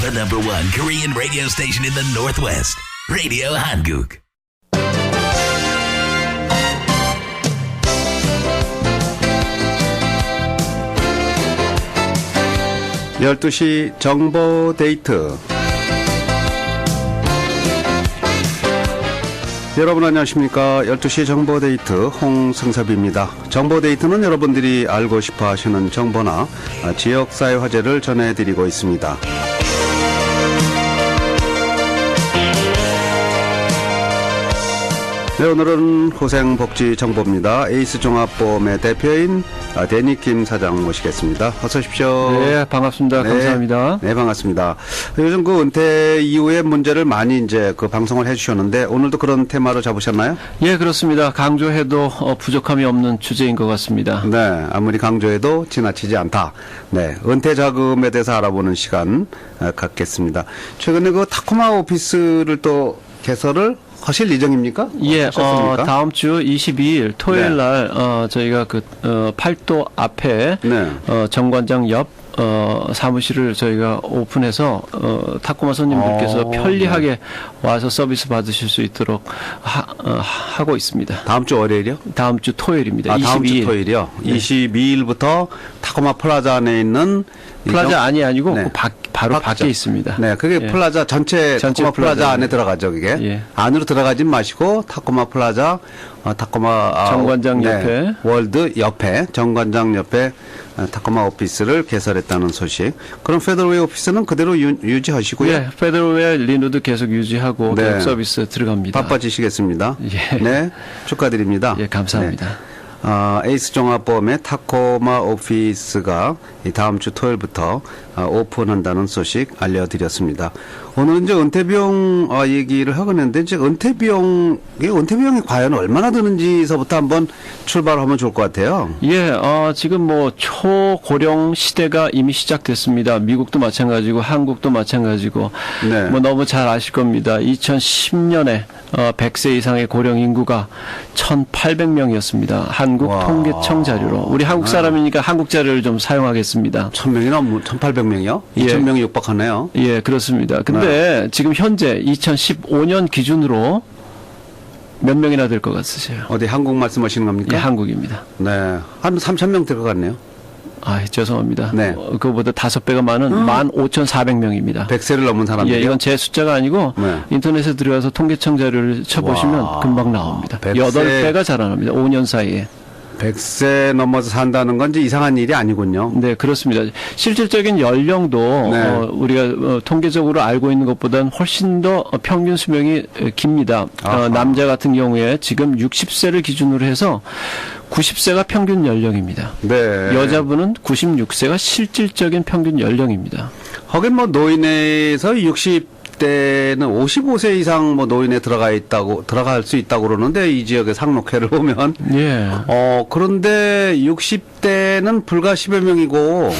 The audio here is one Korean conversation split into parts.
The number one Korean radio station in the Northwest, Radio Hanguk. 12시 정보 데이트. 여러분 안녕하십니까. 12시 정보 데이트 홍승섭입니다. 정보 데이트는 여러분들이 알고 싶어 하시는 정보나 지역사회 화제를 전해드리고 있습니다. 네, 오늘은 후생복지정보입니다. 에이스종합보험의 대표인 데니킴 사장 모시겠습니다. 어서 오십시오. 네, 반갑습니다. 네, 감사합니다. 네, 반갑습니다. 요즘 그 은퇴 이후의 문제를 많이 이제 그 방송을 해주셨는데 오늘도 그런 테마로 잡으셨나요? 예, 그렇습니다. 강조해도 부족함이 없는 주제인 것 같습니다. 네, 아무리 강조해도 지나치지 않다. 네, 은퇴 자금에 대해서 알아보는 시간 갖겠습니다. 최근에 그 타코마 오피스를 또 개설을 하실 예정입니까? 예, 하셨습니까? 다음 주 22일 토요일 날 저희가 그 팔도 앞에 네. 정관장 옆 사무실을 저희가 오픈해서 타코마 손님들께서 편리하게 와서 서비스 받으실 수 있도록 하고 있습니다. 다음 주 월요일이요? 다음 주 토요일입니다. 22일. 다음 주 토요일이요? 네. 22일부터 타코마 플라자 안에 있는 플라자 안이 아니고 네. 그 바로 밖에 있습니다. 네, 그게 예. 플라자 전체 타코마 플라자 안에 들어가죠, 그게. 예. 안으로 들어가진 마시고 타코마 플라자, 타코마 정관장 옆에. 월드 옆에 정관장 옆에 타코마 오피스를 개설했다는 소식. 그럼 페더웨이 오피스는 그대로 유지하시고요. 예, 페더웨이 리누도 계속 유지하고 네. 교육 서비스 들어갑니다. 바빠지시겠습니다. 예. 네, 축하드립니다. 예, 감사합니다. 네. 에이스 종합보험의 타코마 오피스가 다음 주 토요일부터 오픈한다는 소식 알려드렸습니다. 오늘은 이제 은퇴비용 얘기를 하겠는데 이제 은퇴비용이 과연 얼마나 드는지서부터 한번 출발하면 좋을 것 같아요. 예, 지금 뭐 초고령 시대가 이미 시작됐습니다. 미국도 마찬가지고 한국도 마찬가지고 네. 뭐 너무 잘 아실 겁니다. 2010년에 100세 이상의 고령 인구가 1,800명이었습니다. 한국통계청 자료로. 우리 한국 사람이니까 한국 자료를 좀 사용하겠습니다. 1,000명이나 1,800명이요? 예. 2,000명이 육박하네요. 예, 그렇습니다. 근데 지금 현재 2015년 기준으로 몇 명이나 될 것 같으세요? 어디 한국 말씀하시는 겁니까? 예, 한국입니다. 네, 한 3,000명 될 것 같네요. 아, 죄송합니다. 네. 그거보다 5배가 많은 15,400명입니다. 100세를 넘은 사람들이요? 예, 이건 제 숫자가 아니고 네. 인터넷에 들어가서 통계청 자료를 쳐보시면 와, 금방 나옵니다. 100세. 8배가 자라납니다. 5년 사이에. 100세 넘어서 산다는 건 이제 이상한 일이 아니군요. 네, 그렇습니다. 실질적인 연령도 네. 우리가 통계적으로 알고 있는 것보다는 훨씬 더 평균 수명이 깁니다. 아하. 남자 같은 경우에 지금 60세를 기준으로 해서 90세가 평균 연령입니다. 네. 여자분은 96세가 실질적인 평균 연령입니다. 하긴 뭐 노인에서 60대는 55세 이상 뭐 노인에 들어갈 수 있다고 그러는데 이 지역의 상록회를 보면 예. 그런데 60대는 불과 10여 명이고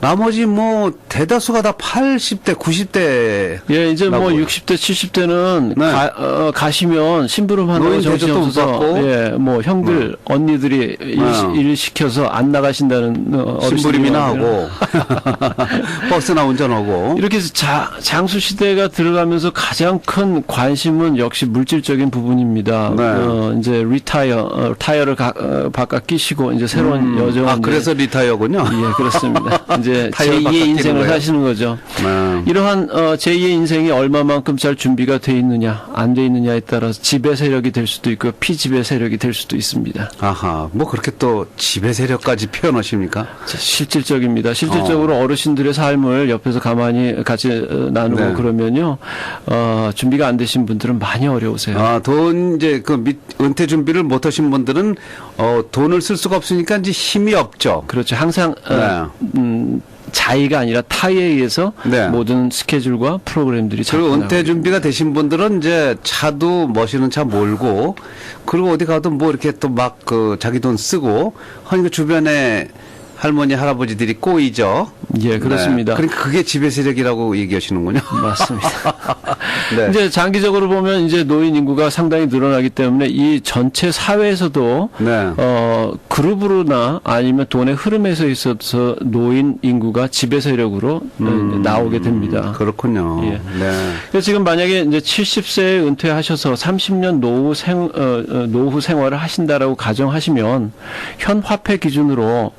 나머지 뭐 대다수가 다 80대, 90대. 예, 이제 뭐 60대, 70대는 네. 가시면 심부름하는 노인 정신이 대접도 못 없어서 받고. 예, 뭐 형들, 언니들이 일 시켜서 안 나가신다는 심부름이나 어르신들이 하고 버스나 운전하고. 이렇게 해서 장수 시대가 들어가면서 가장 큰 관심은 역시 물질적인 부분입니다. 네. 이제 타이어를 바깥 끼시고 이제 새로운 여정. 그래서 리타이어군요. 예, 그렇습니다. 이제 타이어 제2의 바깥 인생을 끼는 사시는 거죠. 네. 이러한 제2의 인생이 얼마만큼 잘 준비가 돼 있느냐, 안 돼 있느냐에 따라서 지배 세력이 될 수도 있고 피지배 세력이 될 수도 있습니다. 아하, 뭐 그렇게 또 지배 세력까지 표현하십니까? 실질적입니다. 실질적으로 어르신들의 삶을 옆에서 가만히 같이 나누고 네. 그러면요, 준비가 안 되신 분들은 많이 어려우세요. 돈 이제 은퇴 준비를 못 하신 분들은 돈을 쓸 수가 없으니까 이제 힘이 없죠. 그렇죠. 항상 자의가 아니라 타의에 의해서 네. 모든 스케줄과 프로그램들이 그리고 작동하고 은퇴 준비가 되신 분들은 이제 차도 멋있는 차 몰고 그리고 어디 가도 뭐 이렇게 또 막 자기 돈 쓰고 하니까 주변에 할머니 할아버지들이 꼬이죠. 예, 그렇습니다. 네. 그러니까 그게 지배 세력이라고 얘기하시는군요. 맞습니다. 네. 이제 장기적으로 보면 이제 노인 인구가 상당히 늘어나기 때문에 이 전체 사회에서도 네. 그룹으로나 아니면 돈의 흐름에서 있어서 노인 인구가 지배 세력으로 나오게 됩니다. 그렇군요. 예. 네. 그래서 지금 만약에 이제 70세에 은퇴하셔서 30년 노후 생활을 하신다라고 가정하시면 현 화폐 기준으로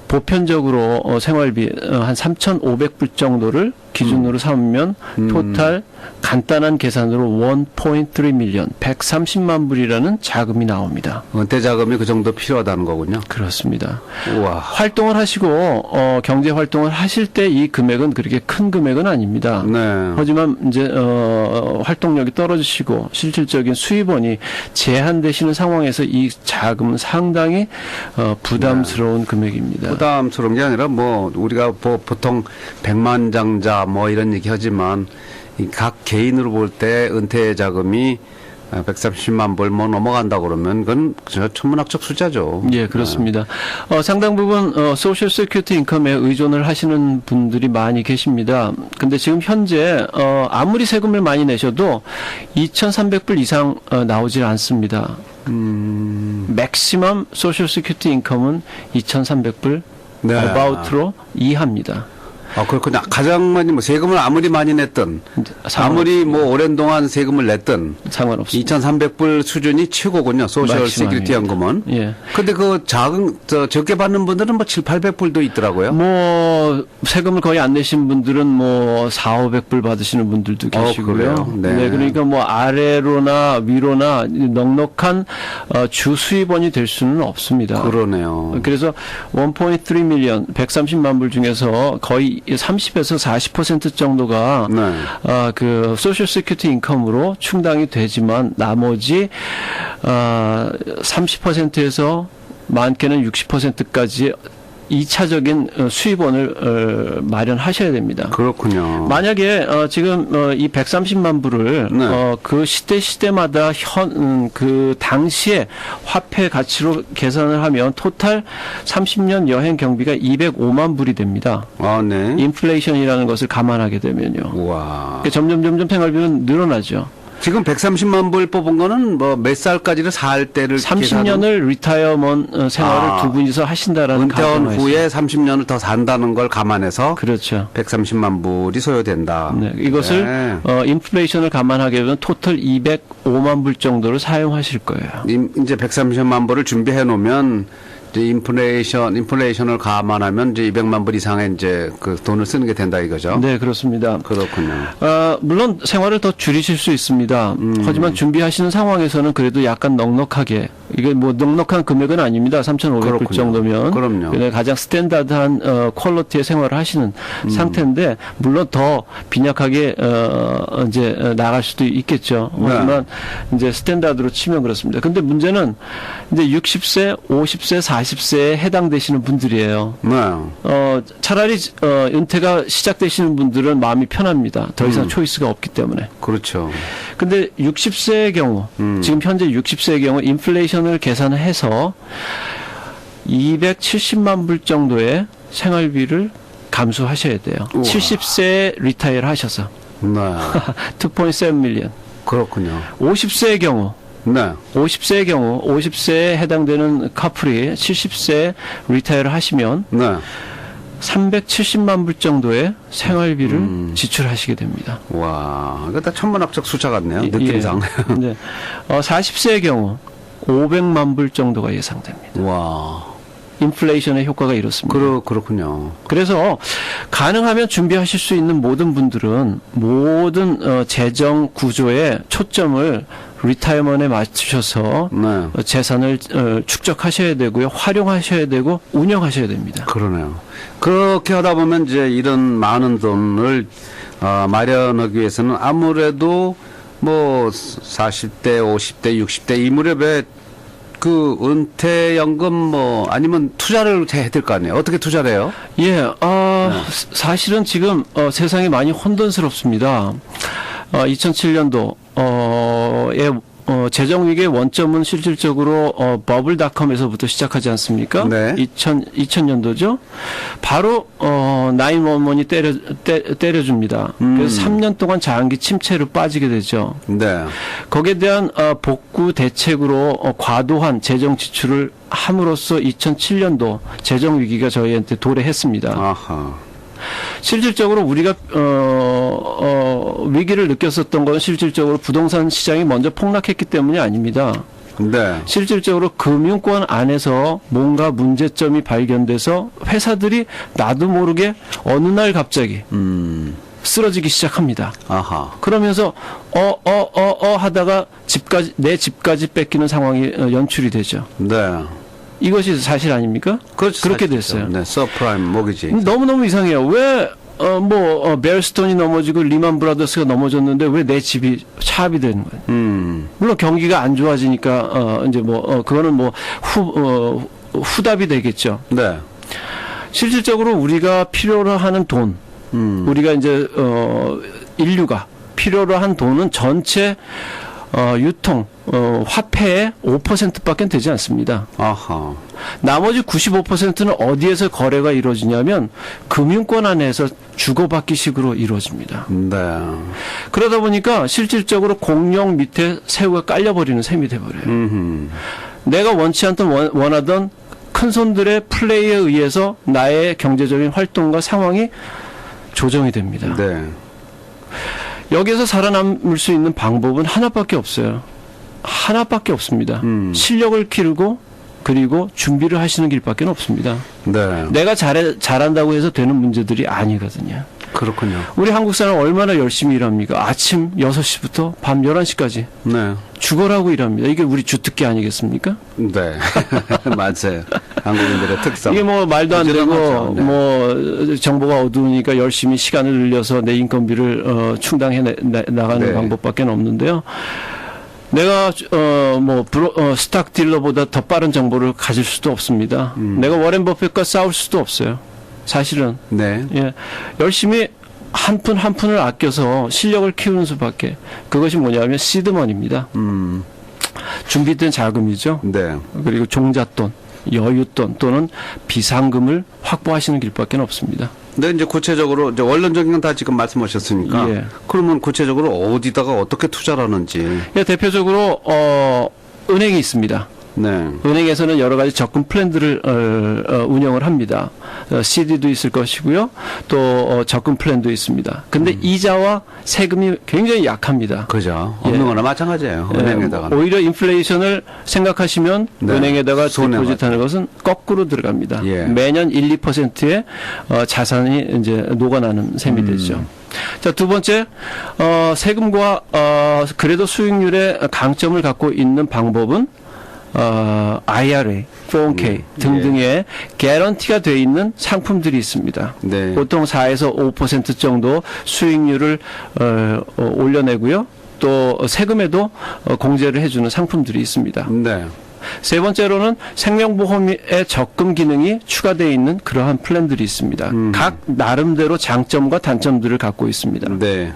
보편적으로 생활비 한 3,500불 정도를 기준으로 삼으면 토탈 간단한 계산으로 1.3 밀리언, 130만 불이라는 자금이 나옵니다. 은퇴 자금이 그 정도 필요하다는 거군요. 그렇습니다. 우와. 활동을 하시고 경제 활동을 하실 때 이 금액은 그렇게 큰 금액은 아닙니다. 네. 하지만 이제 활동력이 떨어지시고 실질적인 수입원이 제한되시는 상황에서 이 자금은 상당히 부담스러운 금액입니다. 부담스러운 게 아니라 뭐 우리가 보통 백만장자 뭐 이런 얘기 하지만 이 각 개인으로 볼 때 은퇴 자금이 130만 불 뭐 넘어간다 그러면 그건 천문학적 숫자죠. 예, 그렇습니다. 상당 부분 소셜 세큐리티 인컴에 의존을 하시는 분들이 많이 계십니다. 근데 지금 현재 아무리 세금을 많이 내셔도 2,300불 이상 나오질 않습니다. 맥시멈 소셜 세큐리티 인컴은 2,300불 네. about로 이하입니다. 그렇군요. 가장 많이 뭐 세금을 아무리 많이 냈든 아무리 뭐 오랜 동안 세금을 냈든 상관없습니다. 2,300불 수준이 최고군요. 소셜 맥시멈입니다. 시큐리티 연금은. 예. 근데 그 적게 받는 분들은 뭐 7, 800불도 있더라고요. 뭐 세금을 거의 안 내신 분들은 뭐 4, 500불 받으시는 분들도 계시고요. 그래요? 네. 그러니까 뭐 아래로나 위로나 넉넉한 주 수입원이 될 수는 없습니다. 그러네요. 그래서 1.3 밀리언 130만 불 중에서 거의 30에서 40% 정도가 네. 그 소셜 세큐리티 인컴으로 충당이 되지만 나머지 30%에서 많게는 60%까지 2차적인 수입원을 마련하셔야 됩니다. 그렇군요. 만약에 지금 이 130만 불을 네. 그 시대마다 그 당시에 화폐 가치로 계산을 하면 토탈 30년 여행 경비가 205만 불이 됩니다. 네. 인플레이션이라는 것을 감안하게 되면요. 우와. 그러니까 점점 생활비는 늘어나죠. 지금 130만 불 뽑은 거는 뭐 몇 살까지를 살 때를 30년을 리타이어먼 생활을 두 분이서 하신다라는 은퇴한 가정을 후에 했습니다. 30년을 더 산다는 걸 감안해서 그렇죠. 130만 불이 소요된다. 네, 이것을 네. 인플레이션을 감안하게 되면 토탈 205만 불 정도를 사용하실 거예요. 이제 130만 불을 준비해 놓으면 이제 인플레이션을 감안하면 이제 200만 불 이상의 이제 그 돈을 쓰는 게 된다 이거죠. 네, 그렇습니다. 그렇군요. 물론 생활을 더 줄이실 수 있습니다. 하지만 준비하시는 상황에서는 그래도 약간 넉넉하게, 이게 뭐 넉넉한 금액은 아닙니다. 3,500불 그렇군요. 정도면. 그럼요. 근데 가장 스탠다드한 퀄리티의 생활을 하시는 상태인데, 물론 더 빈약하게 이제 나갈 수도 있겠죠. 하지만 이제 스탠다드로 치면 그렇습니다. 근데 문제는 이제 60세, 50세, 40세에 해당되시는 분들이에요. 네. 차라리 은퇴가 시작되시는 분들은 마음이 편합니다. 더 이상 초이스가 없기 때문에. 그렇죠. 근데 60세의 경우, 지금 현재 60세의 경우 인플레이션을 계산해서 270만 불 정도의 생활비를 감수하셔야 돼요. 우와. 70세에 리타이어를 하셔서. 네. 2.7 밀리언. 그렇군요. 50세의 경우, 네. 50세의 경우, 50세에 해당되는 커플이 70세에 리타이어를 하시면 네. 370만 불 정도의 생활비를 지출하시게 됩니다. 와, 이거 다 천문학적 숫자 같네요. 느낌상. 예. 네. 40세의 경우 500만 불 정도가 예상됩니다. 와. 인플레이션의 효과가 이렇습니다. 그렇군요. 그래서 가능하면 준비하실 수 있는 모든 분들은 모든 재정 구조에 초점을 리타이어먼에 맞추셔서 네. 재산을 축적하셔야 되고요. 활용하셔야 되고 운영하셔야 됩니다. 그러네요. 그렇게 하다 보면 이제 이런 많은 돈을 마련하기 위해서는 아무래도 뭐 40대, 50대, 60대 이 무렵에 그 은퇴연금 뭐 아니면 투자를 해야 될 거 아니에요. 어떻게 투자를 해요? 예, 사실은 지금 세상이 많이 혼돈스럽습니다. 2007년도에 재정 위기의 원점은 실질적으로 버블닷컴에서부터 시작하지 않습니까? 네. 2000년도죠. 바로 911이 때려줍니다. 그래서 3년 동안 장기 침체로 빠지게 되죠. 네. 거기에 대한 복구 대책으로 과도한 재정 지출을 함으로써 2007년도 재정 위기가 저희한테 도래했습니다. 아하. 실질적으로 우리가 위기를 느꼈었던 건 실질적으로 부동산 시장이 먼저 폭락했기 때문이 아닙니다. 네. 실질적으로 금융권 안에서 뭔가 문제점이 발견돼서 회사들이 나도 모르게 어느 날 갑자기 쓰러지기 시작합니다. 아하. 그러면서 하다가 내 집까지 뺏기는 상황이 연출이 되죠. 네. 이것이 사실 아닙니까? 그렇죠. 그렇게 사실이죠. 됐어요. 네. 서프라임 모기지. 너무너무 이상해요. 왜 베어스톤이 넘어지고 리만 브라더스가 넘어졌는데 왜 내 집이 차압이 되는 거예요? 물론 경기가 안 좋아지니까 이제 그거는 후답이 되겠죠. 네. 실질적으로 우리가 필요로 하는 돈, 우리가 이제 인류가 필요로 한 돈은 전체 유통 화폐의 5%밖에 되지 않습니다. 아하. 나머지 95%는 어디에서 거래가 이루어지냐면 금융권 안에서 주고받기식으로 이루어집니다. 네. 그러다 보니까 실질적으로 공룡 밑에 새우가 깔려버리는 셈이 돼버려요. 내가 원치 않던 원하던 큰 손들의 플레이에 의해서 나의 경제적인 활동과 상황이 조정이 됩니다. 네. 여기에서 살아남을 수 있는 방법은 하나밖에 없어요. 하나밖에 없습니다. 실력을 기르고 그리고 준비를 하시는 길밖에 없습니다. 네. 내가 잘한다고 해서 되는 문제들이 아니거든요. 그렇군요. 우리 한국 사람 얼마나 열심히 일합니까? 아침 6시부터 밤 11시까지 네. 죽어라고 일합니다. 이게 우리 주특기 아니겠습니까? 네. 맞아요. 한국인들의 특성. 이게 말도 안 되고 네. 정보가 어두우니까 열심히 시간을 늘려서 내 인건비를 충당해 나가는 네. 방법밖에 없는데요. 내가 스탁 딜러보다 더 빠른 정보를 가질 수도 없습니다. 내가 워렌 버핏과 싸울 수도 없어요. 사실은. 네. 예. 열심히 한 푼 한 푼을 아껴서 실력을 키우는 수밖에. 그것이 뭐냐면 시드머니입니다. 준비된 자금이죠. 네. 그리고 종잣돈, 여윳돈 또는 비상금을 확보하시는 길밖에 없습니다. 근데 이제 구체적으로 이제 원론적인 건 다 지금 말씀하셨으니까 예. 그러면 구체적으로 어디다가 어떻게 투자를 하는지. 예, 대표적으로 은행이 있습니다. 네. 은행에서는 여러 가지 접근 플랜들을 운영을 합니다. CD도 있을 것이고요. 또 접근 플랜도 있습니다. 근데 이자와 세금이 굉장히 약합니다. 그죠. 없는 예. 거나 마찬가지예요. 은행에다가. 오히려 인플레이션을 생각하시면 네. 은행에다가 손해 디포짓하는 것은 거꾸로 들어갑니다. 예. 매년 1, 2%의 자산이 이제 녹아나는 셈이 되죠. 자, 두 번째, 세금과 그래도 수익률의 강점을 갖고 있는 방법은 IRA, 401k 등등의 개런티가 되어 있는 상품들이 있습니다. 네. 보통 4에서 5% 정도 수익률을 올려내고요. 또 세금에도 공제를 해주는 상품들이 있습니다. 네. 세 번째로는 생명보험의 적금 기능이 추가되어 있는 그러한 플랜들이 있습니다. 각 나름대로 장점과 단점들을 갖고 있습니다. 네.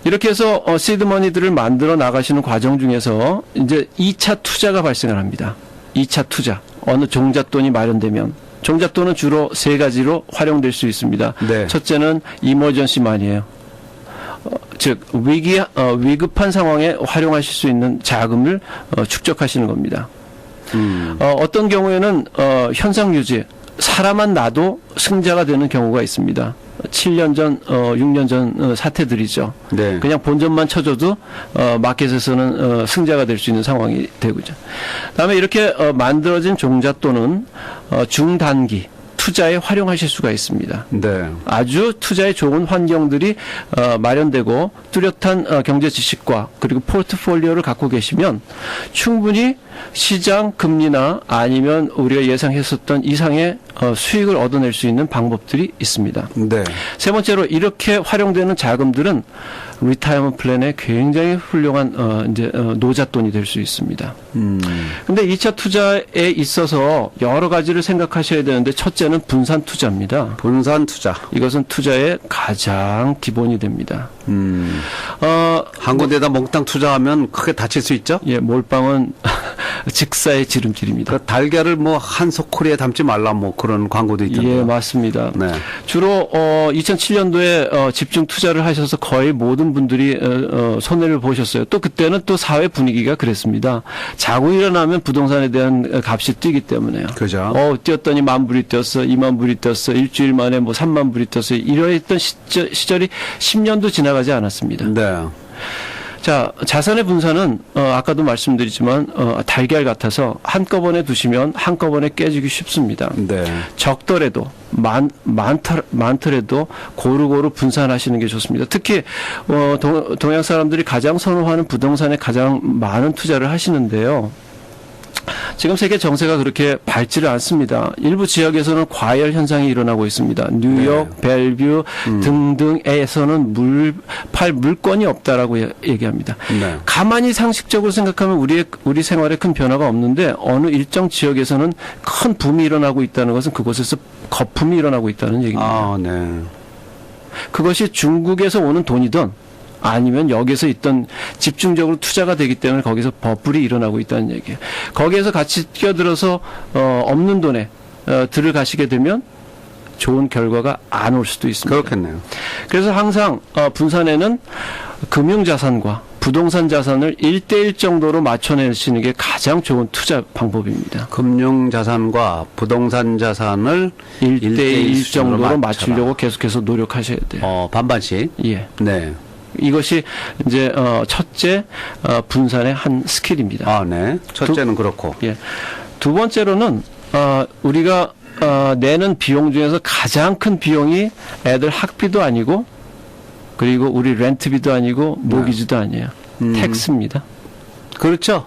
이렇게 해서 시드머니들을 만들어 나가시는 과정 중에서 이제 2차 투자가 발생을 합니다. 2차 투자. 어느 종잣돈이 마련되면. 종잣돈은 주로 세 가지로 활용될 수 있습니다. 네. 첫째는 이머전시 만이에요. 즉 위급한 상황에 활용하실 수 있는 자금을 축적하시는 겁니다. 어떤 경우에는 현상 유지, 사람만 놔도 승자가 되는 경우가 있습니다. 7년 전, 6년 전 사태들이죠. 네. 그냥 본전만 쳐줘도 마켓에서는 승자가 될 수 있는 상황이 되고죠. 그다음에 이렇게 만들어진 종잣돈은 중단기 투자에 활용하실 수가 있습니다. 네. 아주 투자에 좋은 환경들이 마련되고 뚜렷한 경제 지식과 그리고 포트폴리오를 갖고 계시면 충분히 시장 금리나 아니면 우리가 예상했었던 이상의 수익을 얻어낼 수 있는 방법들이 있습니다. 네. 세 번째로 이렇게 활용되는 자금들은 리타이어먼트 플랜에 굉장히 훌륭한 노잣돈이 될 수 있습니다. 근데 2차 투자에 있어서 여러 가지를 생각하셔야 되는데 첫째는 분산 투자입니다. 분산 투자. 이것은 투자의 가장 기본이 됩니다. 한 군데다 몽땅 투자하면 크게 다칠 수 있죠? 예, 몰빵은 직사의 지름길입니다. 그 달걀을 뭐 한 소쿠리에 담지 말라 뭐 그런 광고도 있던데. 예, 맞습니다. 네. 주로 2007년도에 집중 투자를 하셔서 거의 모든 분들이 손해를 보셨어요. 또 그때는 또 사회 분위기가 그랬습니다. 자고 일어나면 부동산에 대한 값이 뛰기 때문에요. 그죠. 뛰었더니 10,000불이 뛰었어, 20,000불이 뛰었어, 일주일 만에 뭐 30,000불이 뛰었어. 이러했던 시절이 10년도 지나가지 않았습니다. 네. 자, 자산의 분산은 아까도 말씀드리지만 달걀 같아서 한꺼번에 두시면 한꺼번에 깨지기 쉽습니다. 네. 적더라도 많더라도 고루고루 분산하시는 게 좋습니다. 특히 동양 사람들이 가장 선호하는 부동산에 가장 많은 투자를 하시는데요. 지금 세계 정세가 그렇게 밝지를 않습니다. 일부 지역에서는 과열 현상이 일어나고 있습니다. 뉴욕, 벨뷰 등등에서는 팔 물건이 없다라고 얘기합니다. 네. 가만히 상식적으로 생각하면 우리 생활에 큰 변화가 없는데 어느 일정 지역에서는 큰 붐이 일어나고 있다는 것은 그곳에서 거품이 일어나고 있다는 얘기입니다. 아, 네. 그것이 중국에서 오는 돈이든 아니면 여기서 있던 집중적으로 투자가 되기 때문에 거기서 버블이 일어나고 있다는 얘기예요. 거기에서 같이 끼어들어서 없는 돈에 들을 가시게 되면 좋은 결과가 안 올 수도 있습니다. 그렇겠네요. 그래서 항상 분산에는 금융자산과 부동산 자산을 1대1 정도로 맞춰내시는 게 가장 좋은 투자 방법입니다. 금융자산과 부동산 자산을 1대1 정도로 맞춰라. 맞추려고 계속해서 노력하셔야 돼요. 반반씩. 예. 네. 이것이 이제 첫째 분산의 한 스킬입니다. 아, 네. 첫째는 그렇고. 예. 두 번째로는 우리가 내는 비용 중에서 가장 큰 비용이 애들 학비도 아니고 그리고 우리 렌트비도 아니고 모기지도 아니에요. 텍스입니다. 그렇죠.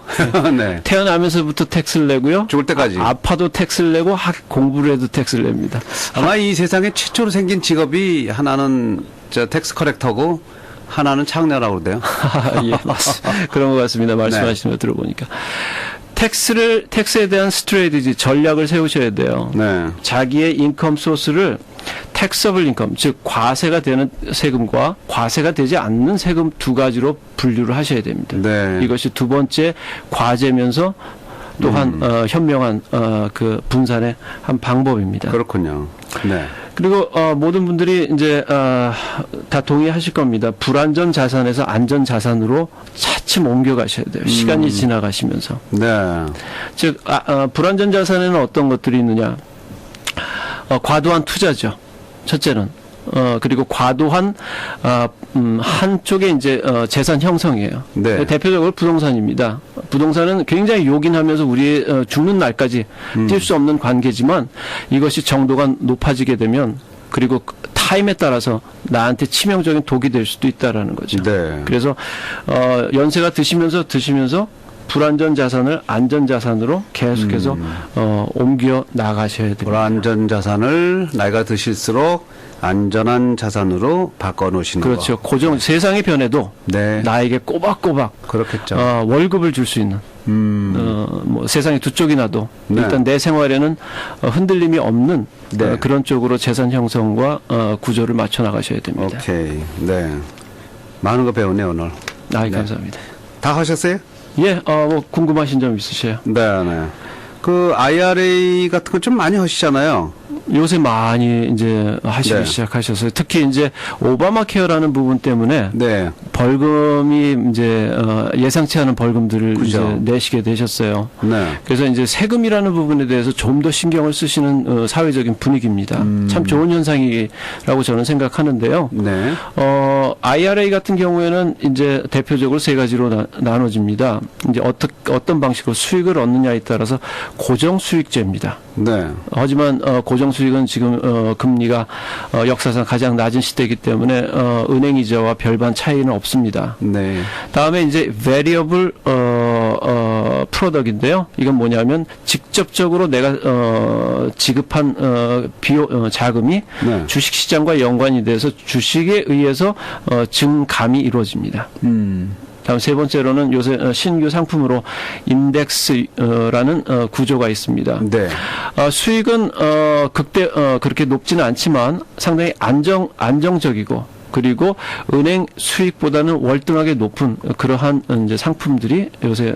네. 태어나면서부터 텍스를 내고요. 죽을 때까지. 아파도 텍스를 내고 공부를 해도 텍스를 냅니다. 아마 이 세상에 최초로 생긴 직업이 하나는 텍스 커렉터고 하나는 창녀라고 그러대요. 예, 맞습니다. 그런 것 같습니다. 말씀하시는 거 들어보니까. 텍스에 대한 스트레이지, 전략을 세우셔야 돼요. 네. 자기의 인컴 소스를 텍서블 인컴, 즉 과세가 되는 세금과 과세가 되지 않는 세금 두 가지로 분류를 하셔야 됩니다. 네. 이것이 두 번째 과제면서 또한 현명한 그 분산의 한 방법입니다. 그렇군요. 네. 그리고 모든 분들이 이제 다 동의하실 겁니다. 불안전 자산에서 안전 자산으로 차츰 옮겨가셔야 돼요. 시간이 지나가시면서. 네. 즉 불안전 자산에는 어떤 것들이 있느냐? 과도한 투자죠. 첫째는. 그리고 과도한 한쪽에 이제 재산 형성이에요. 네. 대표적으로 부동산입니다. 부동산은 굉장히 요긴하면서 우리의 죽는 날까지 뛸 수 없는 관계지만 이것이 정도가 높아지게 되면 그리고 타임에 따라서 나한테 치명적인 독이 될 수도 있다라는 거죠. 네. 그래서 연세가 드시면서 불안전 자산을 안전 자산으로 계속해서 옮겨 나가셔야 됩니다. 불안전 자산을 나이가 드실수록 안전한 자산으로 바꿔놓으시는 거. 그렇죠. 세상의 변해도 네. 나에게 꼬박꼬박 그렇겠죠. 월급을 줄 수 있는 뭐 세상에 두 쪽이 나도 네. 일단 내 생활에는 흔들림이 없는 네. 그런 쪽으로 재산 형성과 구조를 맞춰 나가셔야 됩니다. 오케이. 네. 많은 거 배우네 오늘. 네. 감사합니다. 다 하셨어요? 예, 뭐 궁금하신 점 있으세요? 네, 네. 그 IRA 같은 거 좀 많이 하시잖아요. 요새 많이 이제 하시기 네. 시작하셔서 특히 이제 오바마 케어라는 부분 때문에 네. 벌금이 이제 예상치 않은 벌금들을 그죠. 이제 내시게 되셨어요. 네. 그래서 이제 세금이라는 부분에 대해서 좀 더 신경을 쓰시는 사회적인 분위기입니다. 참 좋은 현상이라고 저는 생각하는데요. 네. IRA 같은 경우에는 이제 대표적으로 세 가지로 나눠집니다. 이제 어떤 방식으로 수익을 얻느냐에 따라서 고정 수익제입니다. 네. 하지만 고정 수익은 지금 금리가 역사상 가장 낮은 시대이기 때문에 은행 이자와 별반 차이는 없습니다. 네. 다음에 이제 variable 프로덕인데요. 이건 뭐냐면 직접적으로 내가 지급한 자금이 네. 주식시장과 연관이 돼서 주식에 의해서 증감이 이루어집니다. 다음 세 번째로는 요새 신규 상품으로 인덱스라는 구조가 있습니다. 네. 수익은 그렇게 높지는 않지만 상당히 안정적이고 그리고 은행 수익보다는 월등하게 높은 그러한 이제 상품들이 요새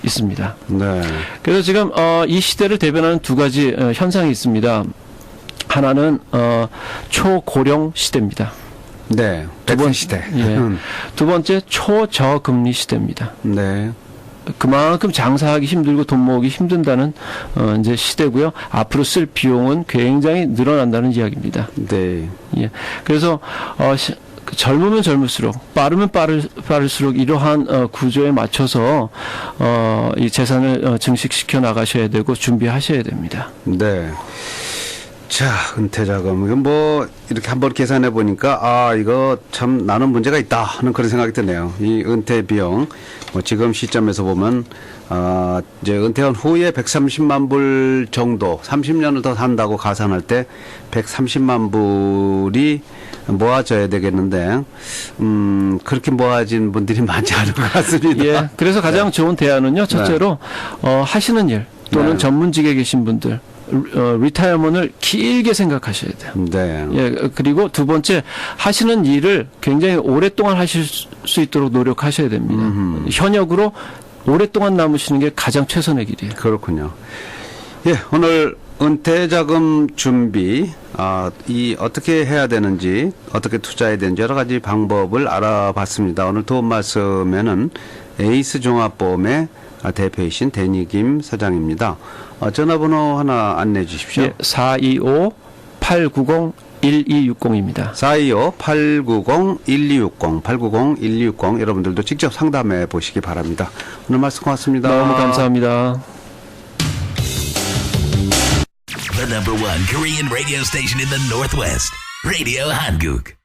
있습니다. 네. 그래서 지금 이 시대를 대변하는 두 가지 현상이 있습니다. 하나는 초고령 시대입니다. 네. 백세 시대. 예. 두 번째 초저금리 시대입니다. 네. 그만큼 장사하기 힘들고 돈 모으기 힘든다는 이제 시대고요. 앞으로 쓸 비용은 굉장히 늘어난다는 이야기입니다. 네. 예. 그래서 젊으면 젊을수록 빠르면 빠를수록 이러한 구조에 맞춰서 이 재산을 증식시켜 나가셔야 되고 준비하셔야 됩니다. 네. 자, 은퇴자금. 이건 뭐, 이렇게 한번 계산해 보니까, 이거 참 나는 문제가 있다 하는 그런 생각이 드네요. 이 은퇴 비용, 뭐 지금 시점에서 보면, 이제 은퇴한 후에 130만 불 정도, 30년을 더 산다고 가산할 때 130만 불이 모아져야 되겠는데, 그렇게 모아진 분들이 많지 않은 것 같습니다. 예. 그래서 가장 좋은 대안은요, 첫째로, 하시는 일 또는 네. 전문직에 계신 분들, 리타이어먼을 길게 생각하셔야 돼요. 네. 예, 그리고 두 번째 하시는 일을 굉장히 오랫동안 하실 수 있도록 노력하셔야 됩니다. 현역으로 오랫동안 남으시는 게 가장 최선의 길이에요. 그렇군요. 예, 오늘 은퇴자금 준비, 이 어떻게 해야 되는지, 어떻게 투자해야 되는지 여러 가지 방법을 알아봤습니다. 오늘 도움 말씀에는 에이스 종합보험의 대표이신 데니김 사장입니다. 전화번호 하나 안내해 주십시오. 예, 425-890-1260입니다. 425-890-1260, 890-1260 여러분들도 직접 상담해 보시기 바랍니다. 오늘 말씀 고맙습니다. 너무 감사합니다. The #1 Korean radio station in the Northwest, Radio Hanguk.